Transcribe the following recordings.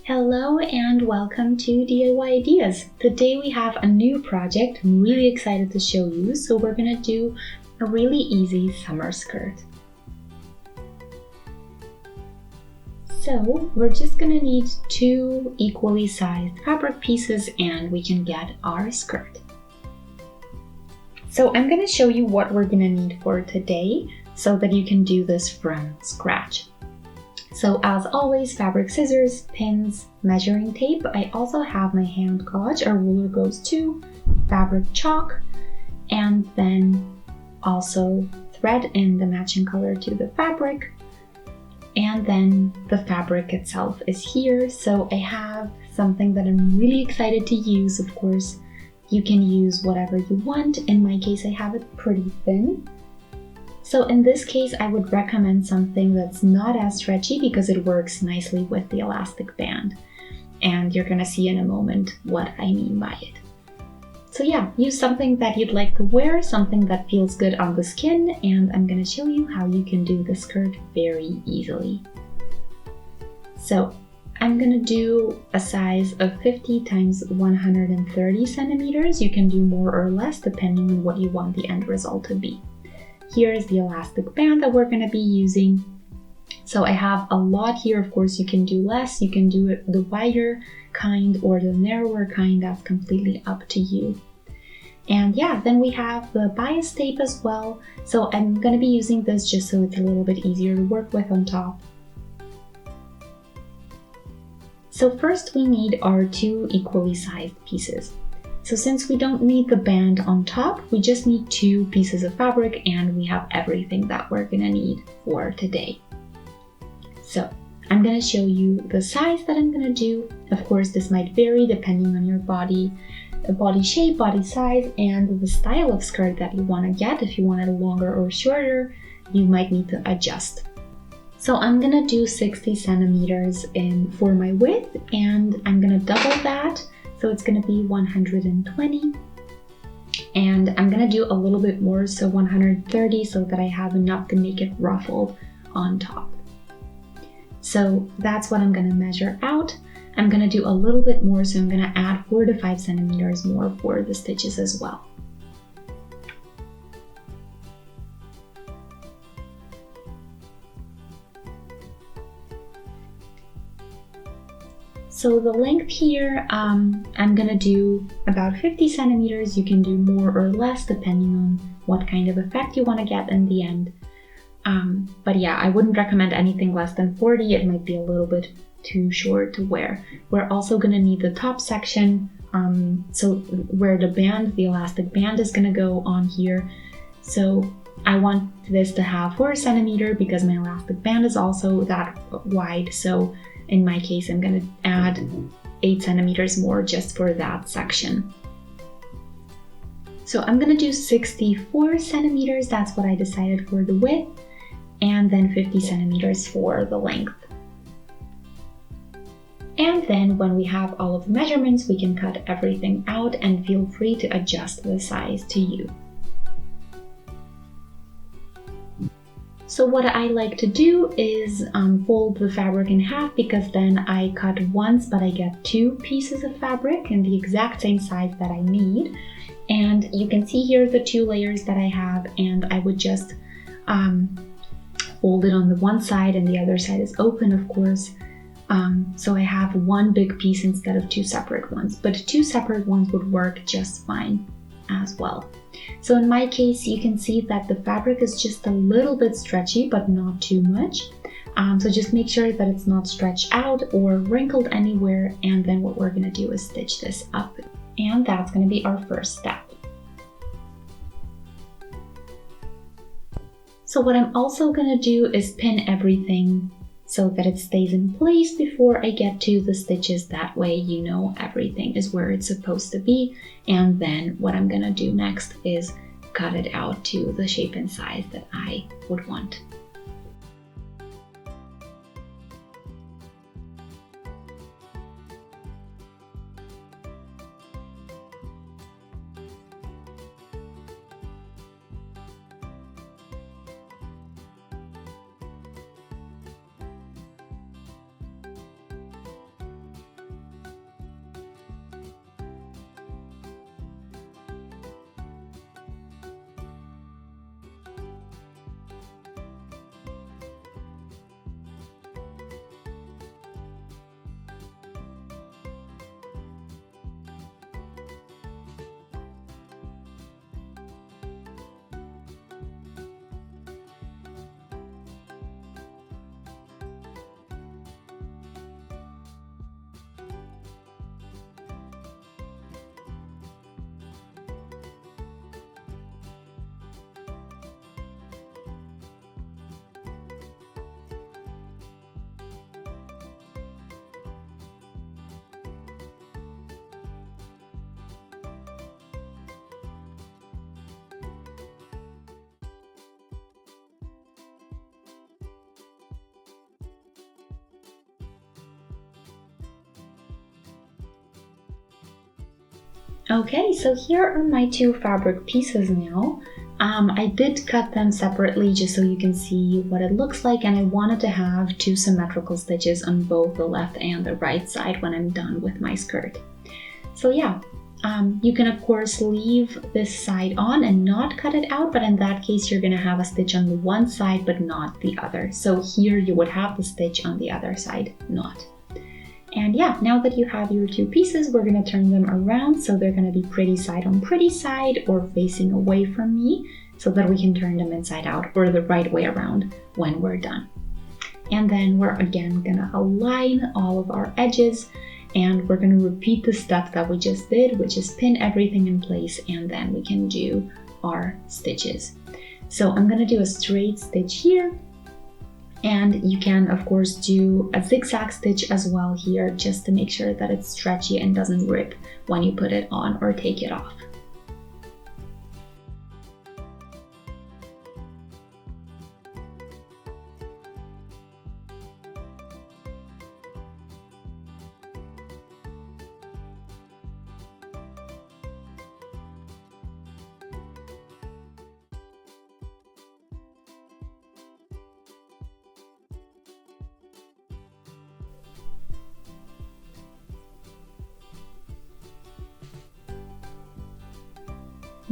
Hello and welcome to DIY Ideas. Today we have a new project I'm really excited to show you. So we're gonna do a really easy summer skirt. So we're just gonna need two equally sized fabric pieces and we can get our skirt. So I'm gonna show you what we're gonna need for today so that you can do this from scratch. So as always, fabric scissors, pins, measuring tape. I also have my hand gauge, a ruler goes too, fabric chalk, and then also thread in the matching color to the fabric. And then the fabric itself is here. So I have something that I'm really excited to use. Of course, you can use whatever you want. In my case, I have it pretty thin. So in this case, I would recommend something that's not as stretchy because it works nicely with the elastic band. And you're gonna see in a moment what I mean by it. So yeah, use something that you'd like to wear, something that feels good on the skin, and I'm gonna show you how you can do the skirt very easily. So I'm gonna do a size of 50 times 130 centimeters. You can do more or less depending on what you want the end result to be. Here is the elastic band that we're going to be using. So I have a lot here. Of course, you can do less. You can do it the wider kind or the narrower kind. That's completely up to you. And yeah, then we have the bias tape as well. So I'm going to be using this just so it's a little bit easier to work with on top. So first we need our two equally sized pieces. So since we don't need the band on top, we just need two pieces of fabric and we have everything that we're gonna need for today. So I'm gonna show you the size that I'm gonna do. Of course, this might vary depending on your body shape, body size, and the style of skirt that you wanna get. If you want it longer or shorter, you might need to adjust. So I'm gonna do 60 centimeters for my width and I'm gonna double that. So it's going to be 120 and I'm going to do a little bit more, so 130 so that I have enough to make it ruffled on top. So that's what I'm going to measure out. I'm going to do a little bit more, so I'm going to add 4 to 5 centimeters more for the stitches as well. So the length here, I'm gonna do about 50 centimeters. You can do more or less depending on what kind of effect you want to get in the end. But yeah, I wouldn't recommend anything less than 40. It might be a little bit too short to wear. We're also gonna need the top section, so where the elastic band is gonna go on here. So I want this to have 4 centimeters because my elastic band is also that wide. So in my case, I'm going to add 8 centimeters more just for that section. So I'm going to do 64 centimeters. That's what I decided for the width, and then 50 centimeters for the length. And then when we have all of the measurements, we can cut everything out and feel free to adjust the size to you. So what I like to do is fold the fabric in half because then I cut once but I get 2 pieces of fabric in the exact same size that I need. And you can see here the 2 layers that I have, and I would just fold it on the one side and the other side is open, of course. So I have one big piece instead of 2 separate ones, but 2 separate ones would work just fine as well. So in my case, you can see that the fabric is just a little bit stretchy, but not too much. So just make sure that it's not stretched out or wrinkled anywhere. And then what we're going to do is stitch this up. And that's going to be our first step. So what I'm also going to do is pin everything so that it stays in place before I get to the stitches. That way you know everything is where it's supposed to be. And then what I'm gonna do next is cut it out to the shape and size that I would want. Okay, so here are my two fabric pieces now. I did cut them separately just so you can see what it looks like, and I wanted to have two symmetrical stitches on both the left and the right side when I'm done with my skirt. So yeah, you can of course leave this side on and not cut it out, but in that case you're gonna have a stitch on the one side but not the other. So here you would have the stitch on the other side, not. And yeah, now that you have your two pieces, we're gonna turn them around so they're gonna be pretty side on pretty side or facing away from me so that we can turn them inside out or the right way around when we're done. And then we're again gonna align all of our edges and we're gonna repeat the step that we just did, which is pin everything in place and then we can do our stitches. So I'm gonna do a straight stitch here. And you can, of course, do a zigzag stitch as well here, just to make sure that it's stretchy and doesn't rip when you put it on or take it off.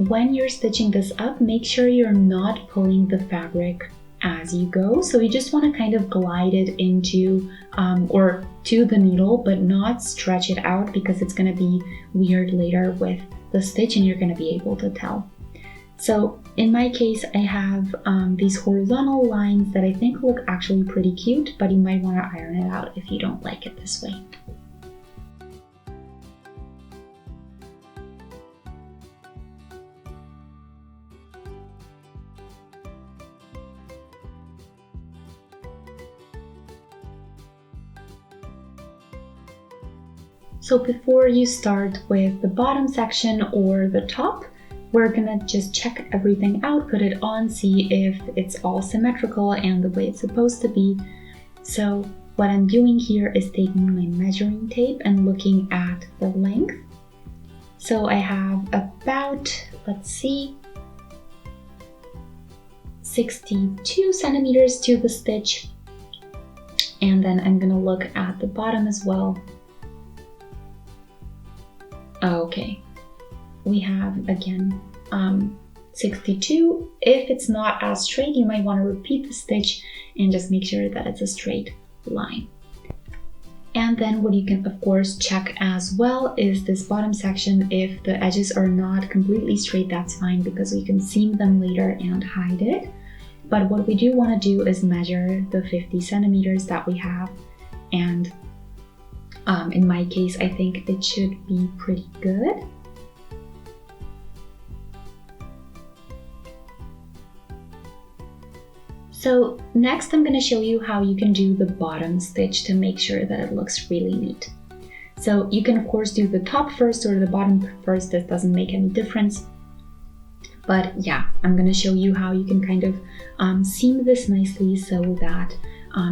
When you're stitching this up, make sure you're not pulling the fabric as you go. So you just want to kind of glide it into or to the needle, but not stretch it out because it's going to be weird later with the stitch and you're going to be able to tell. So in my case, I have these horizontal lines that I think look actually pretty cute, but you might want to iron it out if you don't like it this way. So before you start with the bottom section or the top, we're gonna just check everything out, put it on, see if it's all symmetrical and the way it's supposed to be. So what I'm doing here is taking my measuring tape and looking at the length. So I have about, let's see, 62 centimeters to the stitch. And then I'm gonna look at the bottom as well. Okay, we have again 62. If it's not as straight, you might want to repeat the stitch and just make sure that it's a straight line. And then what you can of course check as well is this bottom section. If the edges are not completely straight, that's fine because we can seam them later and hide it. But what we do want to do is measure the 50 centimeters that we have, and in my case, I think it should be pretty good. So next I'm going to show you how you can do the bottom stitch to make sure that it looks really neat. So you can of course do the top first or the bottom first, this doesn't make any difference. But yeah, I'm going to show you how you can kind of seam this nicely so that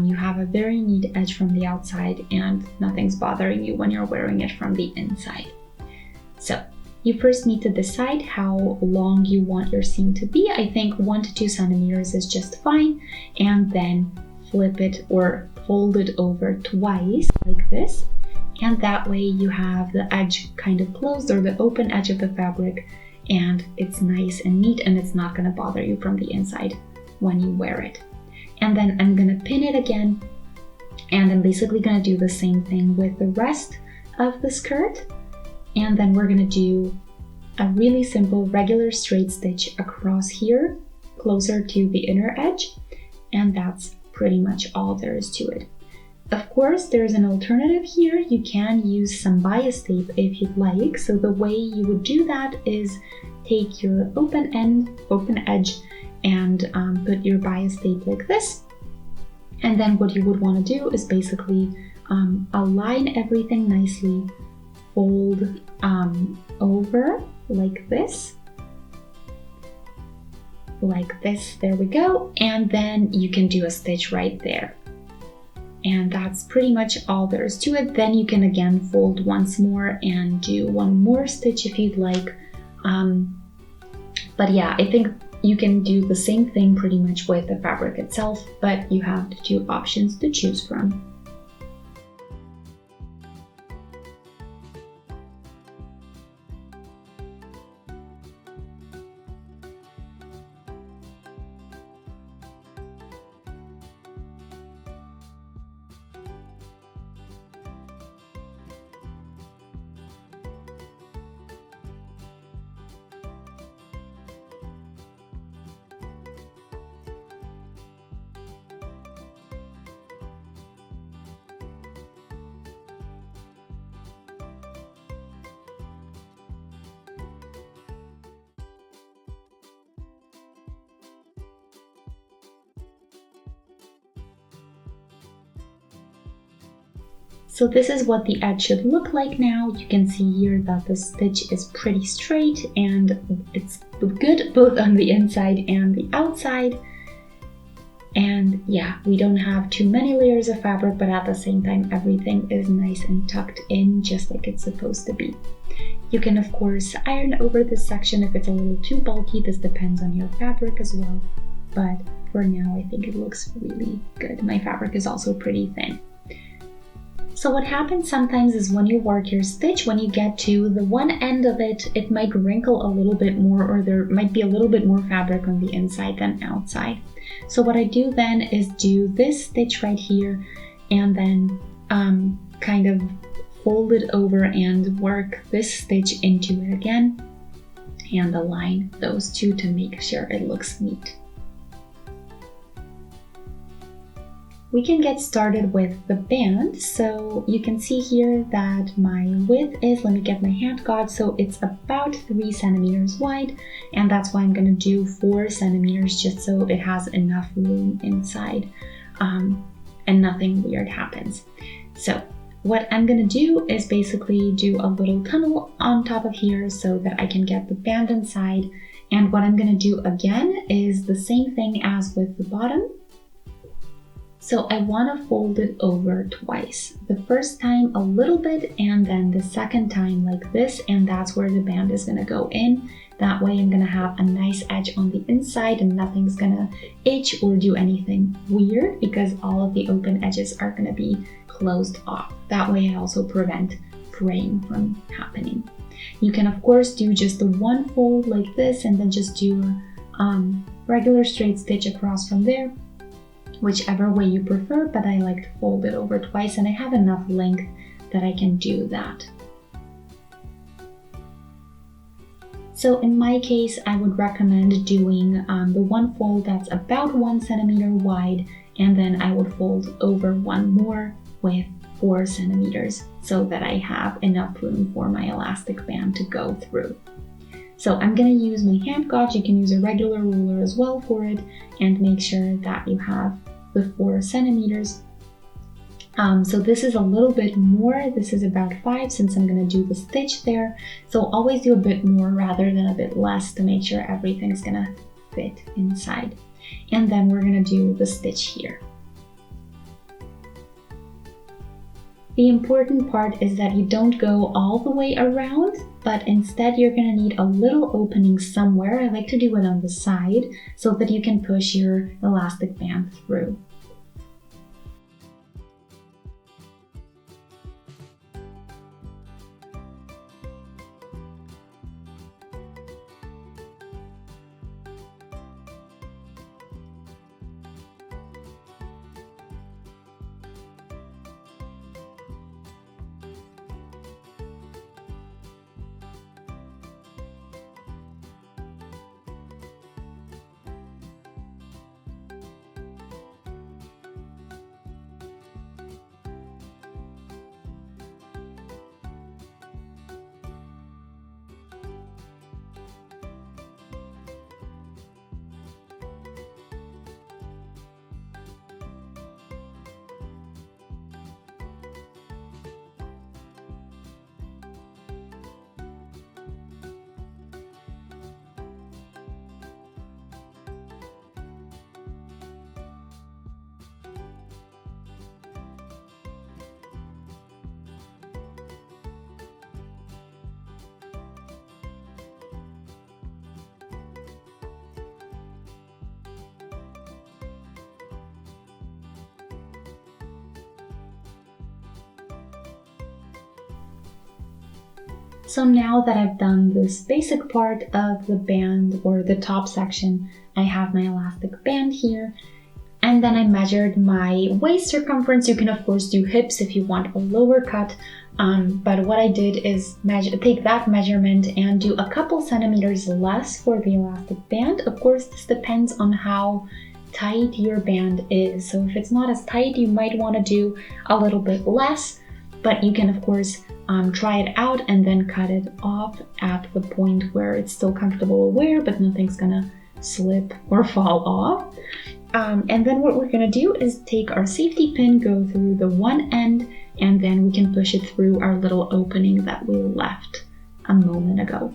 you have a very neat edge from the outside and nothing's bothering you when you're wearing it from the inside. So you first need to decide how long you want your seam to be. I think 1 to 2 centimeters is just fine. And then flip it or fold it over twice like this. And that way you have the edge kind of closed or the open edge of the fabric, and it's nice and neat and it's not going to bother you from the inside when you wear it. And then I'm gonna pin it again, and I'm basically gonna do the same thing with the rest of the skirt. And then we're gonna do a really simple regular straight stitch across here, closer to the inner edge. And that's pretty much all there is to it. Of course, there's an alternative here. You can use some bias tape if you'd like. So the way you would do that is take your open edge and put your bias tape like this. And then what you would want to do is basically align everything nicely, fold over like this, there we go. And then you can do a stitch right there. And that's pretty much all there is to it. Then you can again fold once more and do one more stitch if you'd like. But yeah, I think you can do the same thing pretty much with the fabric itself, but you have the two options to choose from. So this is what the edge should look like now. You can see here that the stitch is pretty straight and it's good both on the inside and the outside. And yeah, we don't have too many layers of fabric, but at the same time, everything is nice and tucked in just like it's supposed to be. You can of course iron over this section if it's a little too bulky. This depends on your fabric as well. But for now, I think it looks really good. My fabric is also pretty thin. So what happens sometimes is when you work your stitch, when you get to the one end of it, it might wrinkle a little bit more, or there might be a little bit more fabric on the inside than outside. So what I do then is do this stitch right here and then kind of fold it over and work this stitch into it again and align those two to make sure it looks neat. We can get started with the band. So you can see here that my width is, let me get my hand gauge, so it's about 3 centimeters wide, and that's why I'm going to do 4 centimeters just so it has enough room inside and nothing weird happens. So what I'm going to do is basically do a little tunnel on top of here so that I can get the band inside, and what I'm going to do again is the same thing as with the bottom. So I want to fold it over twice. The first time a little bit and then the second time like this, and that's where the band is going to go in. That way I'm going to have a nice edge on the inside and nothing's going to itch or do anything weird because all of the open edges are going to be closed off. That way I also prevent fraying from happening. You can of course do just the one fold like this and then just do a regular straight stitch across from there, whichever way you prefer, but I like to fold it over twice and I have enough length that I can do that. So in my case, I would recommend doing the one fold that's about 1 centimeter wide, and then I would fold over one more with 4 centimeters so that I have enough room for my elastic band to go through. So I'm going to use my hand gauge. You can use a regular ruler as well for it, and make sure that you have the 4 centimeters. So this is a little bit more. This is about 5 since I'm going to do the stitch there. So always do a bit more rather than a bit less to make sure everything's going to fit inside. And then we're going to do the stitch here. The important part is that you don't go all the way around, but instead you're going to need a little opening somewhere. I like to do it on the side so that you can push your elastic band through. So now that I've done this basic part of the band or the top section, I have my elastic band here. And then I measured my waist circumference. You can of course do hips if you want a lower cut. But what I did is take that measurement and do a couple centimeters less for the elastic band. Of course, this depends on how tight your band is. So if it's not as tight, you might want to do a little bit less, but you can of course try it out and then cut it off at the point where it's still comfortable to wear, but nothing's gonna slip or fall off. And then what we're gonna do is take our safety pin, go through the one end, and then we can push it through our little opening that we left a moment ago.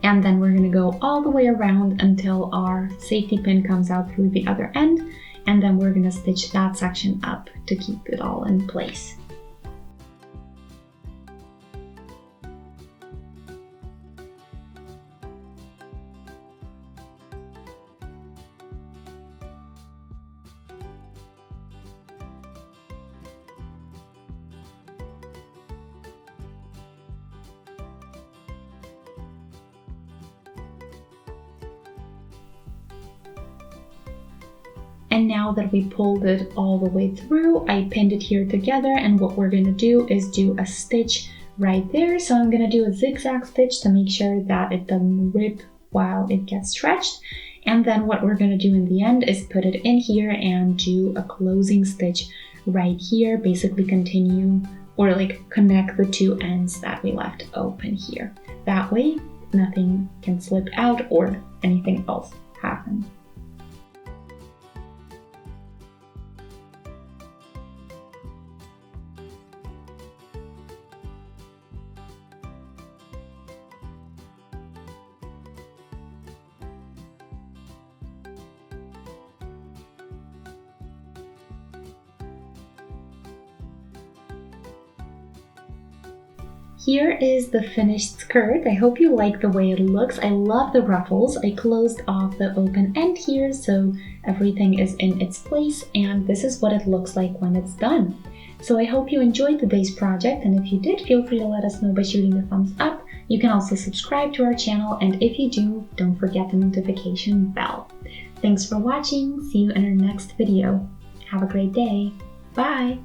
And then we're gonna go all the way around until our safety pin comes out through the other end, and then we're gonna stitch that section up to keep it all in place. And now that we pulled it all the way through, I pinned it here together, and what we're gonna do is do a stitch right there. So I'm gonna do a zigzag stitch to make sure that it doesn't rip while it gets stretched. And then what we're gonna do in the end is put it in here and do a closing stitch right here, basically continue or like connect the two ends that we left open here. That way nothing can slip out or anything else happen. Here is the finished skirt. I hope you like the way it looks. I love the ruffles. I closed off the open end here so everything is in its place, and this is what it looks like when it's done. So I hope you enjoyed today's project, and if you did, feel free to let us know by shooting a thumbs up. You can also subscribe to our channel, and if you do, don't forget the notification bell. Thanks for watching. See you in our next video. Have a great day. Bye!